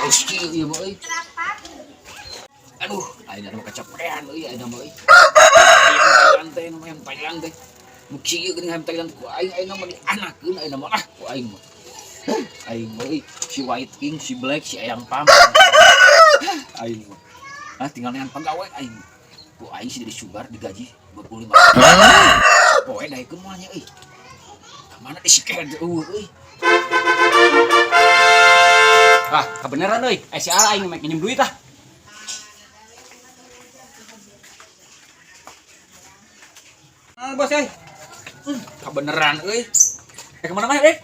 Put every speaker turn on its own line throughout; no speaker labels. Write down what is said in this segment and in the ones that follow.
rezeki ieu mah euy. Aduh, ayeuna mah kecapean euy ayeuna mah euy. Ayam teh nu ayam Thailand teh. Mugi ieu geuning ayam Thailand ku aing ayeuna mah dianakeun ayeuna mah ku aing mah. Aing mah euy si White King, si Black, si Ayam Pam. Aing mah. Tinggal neangan pagawe aing. Ku aing sih jadi sugar digaji 25. Poe daekeun moal nya euy. Ka mana disikeun euy.
Ah, kebenaran euy. Si Ala aing make minjem duit ah. Bos euy.
Kebenaran euy.
Kemana mah euy?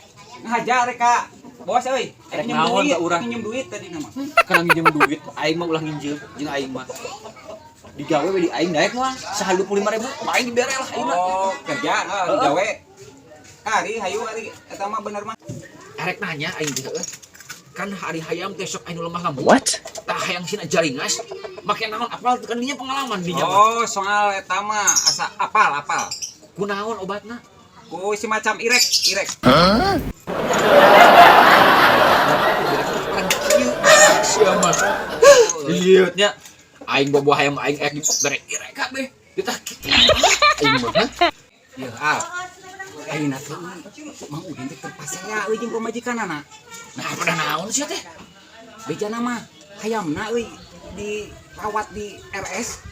Ngajar reka. Bos euy. Minjem duit tadi nama.
Kana nginjem duit, aing mah ulah nginjem jeung aing mah. Digawe we di aing daek mah saha 25.000, aing dibere lah aing mah.
Oh, kerja digawe. Ari hayu ari eta mah bener mah.
Arek nanya aing teh heuh. Kan hari hayam teh sok anu lemah lembut.
What?
Tah hayang sina jaringas, make naon apal kan dinya pengalaman dinya.
Oh, soal eta mah asa apal.
Kunaon obatna?
Ku si macam irek.
Sia mah. Lieu nya aing boboh hayam aing ek dibere irek kabeh. Ditah kitu. Aing mah.
Ya, Al. Ayeuna teh mang udin teh terpasaya euy jeung pamajikanana.
Nah, pada naon sia teh?
Bejana mah hayamna euy dirawat di RS.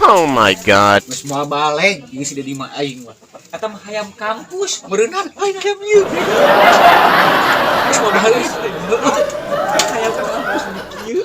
Oh my god.
Geus moal balik, geus di mah aing mah. Eta mah hayam kampus, meureunnan aing hayam ieu. Geus moal balik. Hayam kampus ieu.